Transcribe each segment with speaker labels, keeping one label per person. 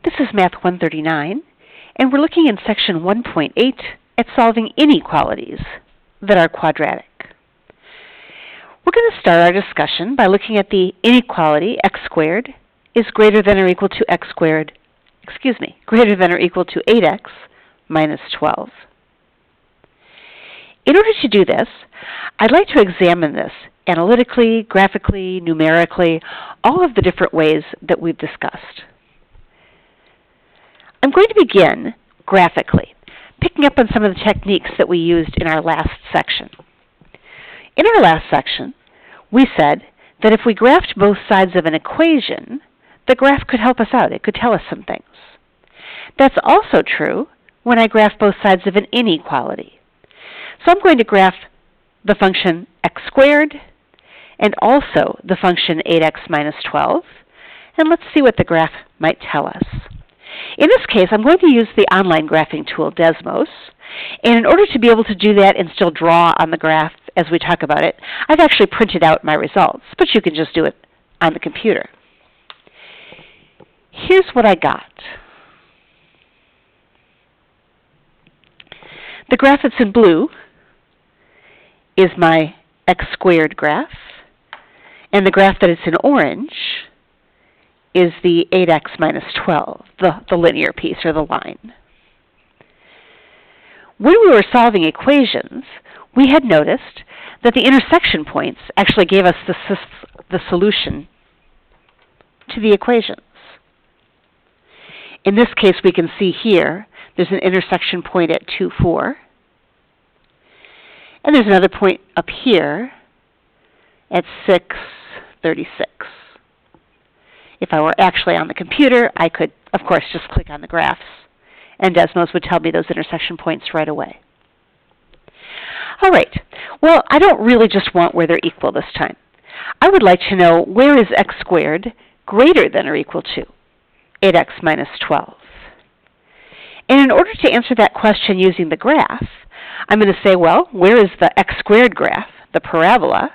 Speaker 1: This is Math 139, and we're looking in Section 1.8 at solving inequalities that are quadratic. We're going to start our discussion by looking at the inequality x squared is greater than or equal to greater than or equal to 8x minus 12. In order to do this, I'd like to examine this analytically, graphically, numerically, all of the different ways that we've discussed. I'm going to begin graphically, picking up on some of the techniques that we used in our last section. In our last section, we said that if we graphed both sides of an equation, the graph could help us out. It could tell us some things. That's also true when I graph both sides of an inequality. So I'm going to graph the function x squared and also the function 8x minus 12, and let's see what the graph might tell us. In this case, I'm going to use the online graphing tool, Desmos, and in order to be able to do that and still draw on the graph as we talk about it, I've actually printed out my results, but you can just do it on the computer. Here's what I got. The graph that's in blue is my x squared graph, and the graph that is in orange is the 8x minus 12, the linear piece or the line. When we were solving equations, we had noticed that the intersection points actually gave us the solution to the equations. In this case, we can see here there's an intersection point at 2, 4. And there's another point up here at 6, 36. If I were actually on the computer, I could, of course, just click on the graphs, and Desmos would tell me those intersection points right away. All right. Well, I don't really just want where they're equal this time. I would like to know where is x squared greater than or equal to 8x minus 12. And in order to answer that question using the graph, I'm going to say, well, where is the x squared graph, the parabola,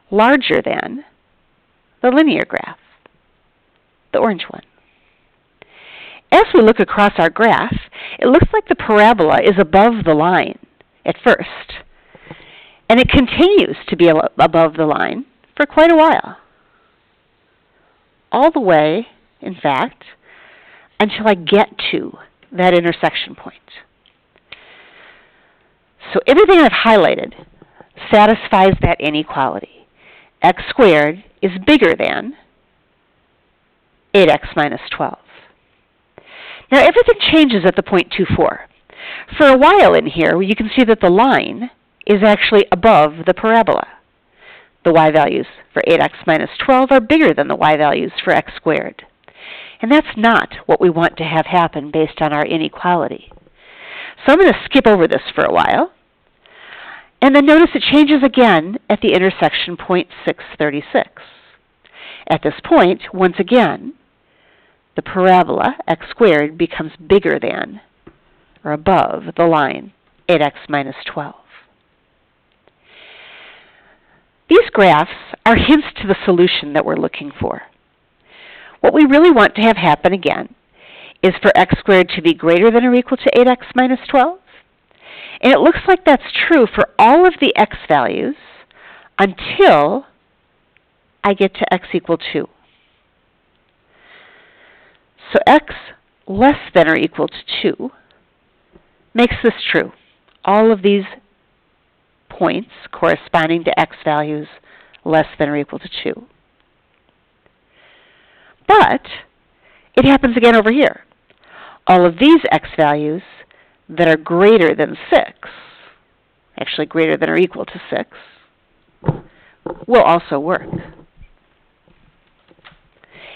Speaker 1: larger than the linear graph, the orange one? As we look across our graph, it looks like the parabola is above the line at first, and it continues to be above the line for quite a while. All the way, in fact, until I get to that intersection point. So everything I've highlighted satisfies that inequality. X squared is bigger than 8x minus 12. Now everything changes at the point 2, 4. For a while in here, you can see that the line is actually above the parabola. The y values for 8x minus 12 are bigger than the y values for x squared. And that's not what we want to have happen based on our inequality. So I'm going to skip over this for a while. And then notice it changes again at the intersection point 636. At this point, once again, the parabola, x squared, becomes bigger than, or above, the line 8x minus 12. These graphs are hints to the solution that we're looking for. What we really want to have happen again is for x squared to be greater than or equal to 8x minus 12. And it looks like that's true for all of the x values until I get to x equal 2. So x less than or equal to 2 makes this true. All of these points corresponding to x values less than or equal to 2. But it happens again over here. All of these x values that are greater than 6, actually greater than or equal to 6, will also work.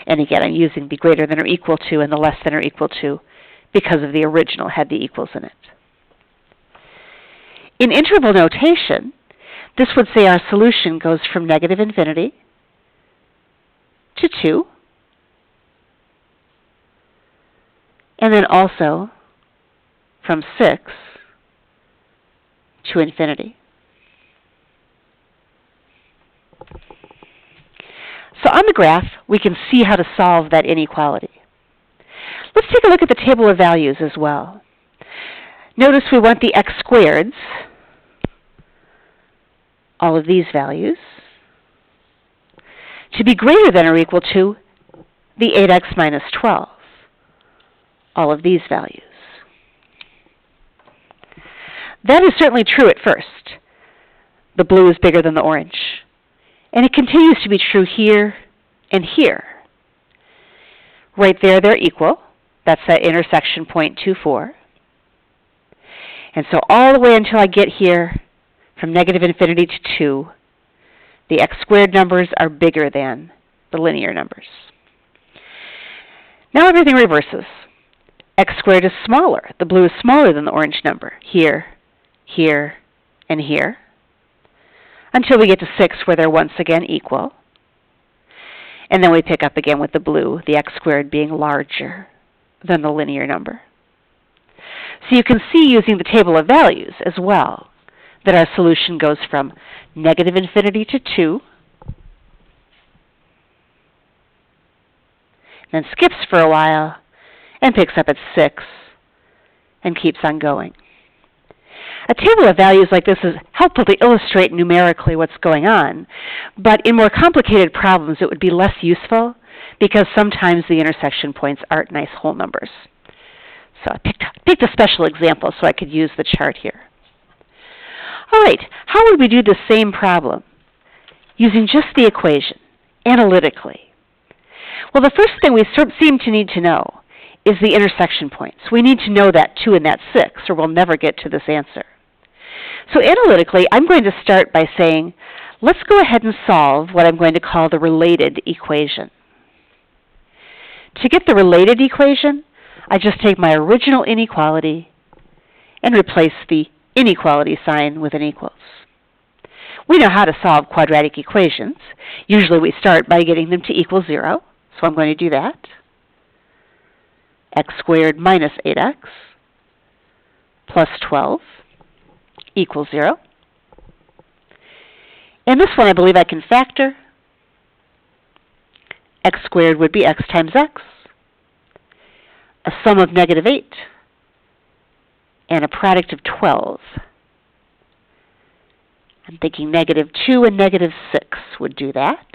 Speaker 1: And again, I'm using the greater than or equal to and the less than or equal to because of the original had the equals in it. In interval notation, this would say our solution goes from negative infinity to 2, and then also from 6 to infinity. So on the graph, we can see how to solve that inequality. Let's take a look at the table of values as well. Notice we want the x squareds, all of these values, to be greater than or equal to the 8x minus 12, all of these values. That is certainly true at first. The blue is bigger than the orange. And it continues to be true here and here. Right there, they're equal. That's that intersection point 24. And so all the way until I get here, from negative infinity to 2, the x squared numbers are bigger than the linear numbers. Now everything reverses. X squared is smaller. The blue is smaller than the orange number. Here, here, and here. Until we get to 6, where they're once again equal. And then we pick up again with the blue, the x squared being larger than the linear number. So you can see using the table of values as well that our solution goes from negative infinity to 2, then skips for a while, and picks up at 6, and keeps on going. A table of values like this is helpful to illustrate numerically what's going on, but in more complicated problems it would be less useful because sometimes the intersection points aren't nice whole numbers. So I picked a special example so I could use the chart here. All right, how would we do the same problem using just the equation, analytically? Well, the first thing we seem to need to know is the intersection points. We need to know that 2 and that 6, or we'll never get to this answer. So analytically, I'm going to start by saying, let's go ahead and solve what I'm going to call the related equation. To get the related equation, I just take my original inequality and replace the inequality sign with an equals. We know how to solve quadratic equations. Usually we start by getting them to equal 0, so I'm going to do that. X squared minus 8x plus 12 equals 0. And this one I believe I can factor. X squared would be x times x, a sum of negative 8, and a product of 12. I'm thinking negative 2 and negative 6 would do that.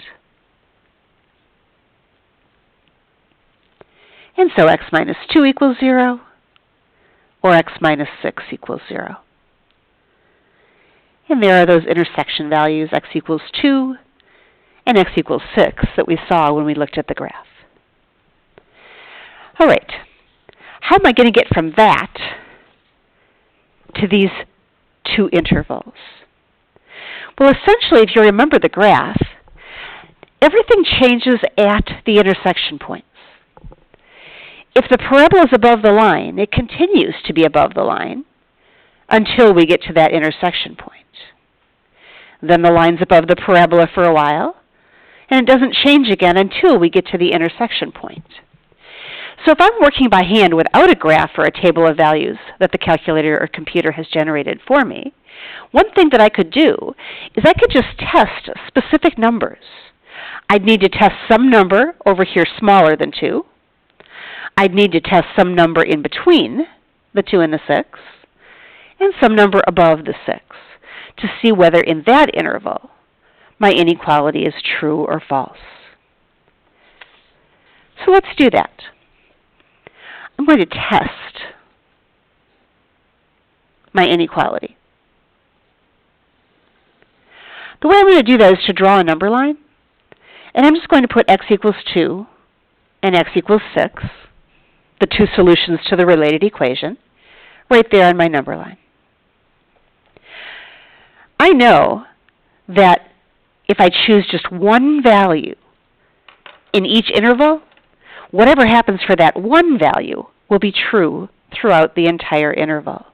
Speaker 1: And so x minus 2 equals 0, or x minus 6 equals 0. And there are those intersection values, x equals 2 and x equals 6, that we saw when we looked at the graph. All right, how am I going to get from that to these two intervals? Well, essentially, if you remember the graph, everything changes at the intersection points. If the parabola is above the line, it continues to be above the line until we get to that intersection point. Then the line's above the parabola for a while, and it doesn't change again until we get to the intersection point. So if I'm working by hand without a graph or a table of values that the calculator or computer has generated for me, one thing that I could do is I could just test specific numbers. I'd need to test some number over here smaller than 2. I'd need to test some number in between the 2 and the 6, and some number above the 6 to see whether in that interval my inequality is true or false. So let's do that. I'm going to test my inequality. The way I'm going to do that is to draw a number line, and I'm just going to put x equals 2 and x equals 6, the two solutions to the related equation, right there on my number line. I know that if I choose just one value in each interval, whatever happens for that one value will be true throughout the entire interval.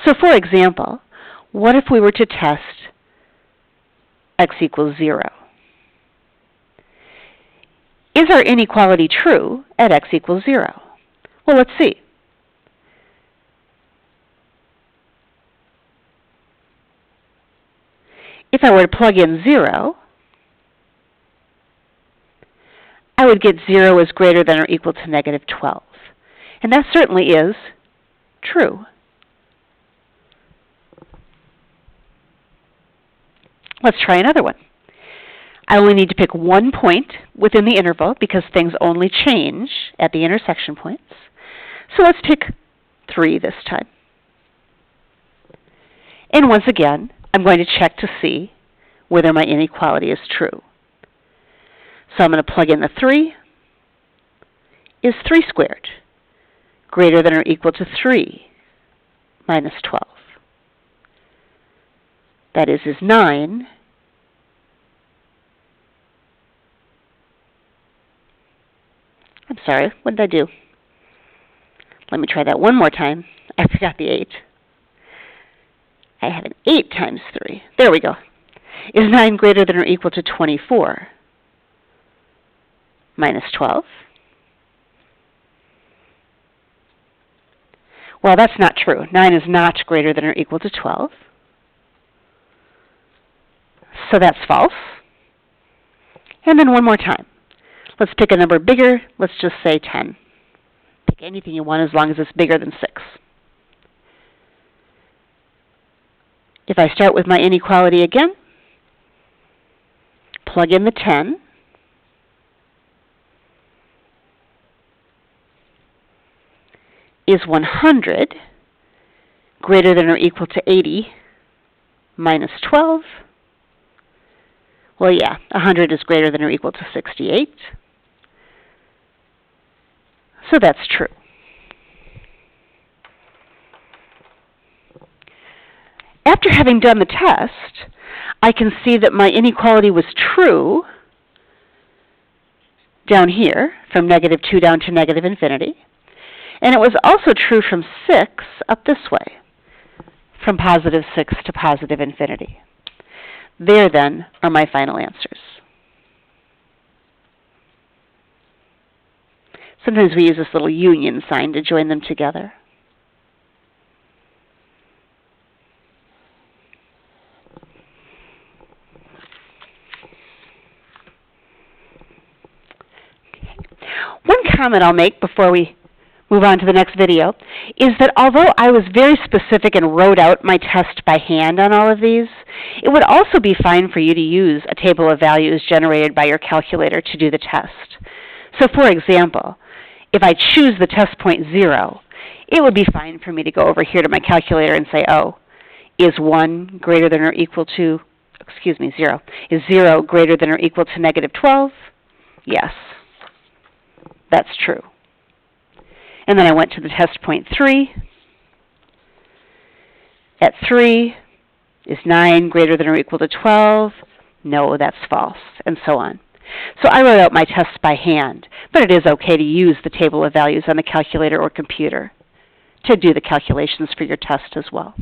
Speaker 1: So for example, what if we were to test x equals 0? Is our inequality true at x equals 0? Well, let's see. If I were to plug in 0, I would get 0 is greater than or equal to negative 12. And that certainly is true. Let's try another one. I only need to pick one point within the interval because things only change at the intersection points. So let's pick 3 this time. And once again, I'm going to check to see whether my inequality is true. So I'm going to plug in the 3. Is 3 squared greater than or equal to 3 minus 12? That is 9 I'm sorry, what did I do? Let me try that one more time. I forgot the 8. I have an 8 times 3. There we go. Is 9 greater than or equal to 24 minus 12? Well, that's not true. 9 is not greater than or equal to 12. So that's false. And then one more time. Let's pick a number bigger. Let's just say 10. Pick anything you want as long as it's bigger than 6. If I start with my inequality again, plug in the 10. Is 100 greater than or equal to 80 minus 12? Well, yeah, 100 is greater than or equal to 68. So that's true. After having done the test, I can see that my inequality was true down here, from -2 down to -infinity. And it was also true from 6 up this way, from +6 to +infinity. There, then, are my final answers. Sometimes we use this little union sign to join them together. One comment I'll make before we move on to the next video is that although I was very specific and wrote out my test by hand on all of these, it would also be fine for you to use a table of values generated by your calculator to do the test. So for example, if I choose the test point 0, it would be fine for me to go over here to my calculator and say, oh, is 1 greater than or equal to, 0. Is 0 greater than or equal to -12? Yes, that's true. And then I went to the test point 3. At 3, is 9 greater than or equal to 12? No, that's false, and so on. So I wrote out my tests by hand, but it is okay to use the table of values on the calculator or computer to do the calculations for your test as well.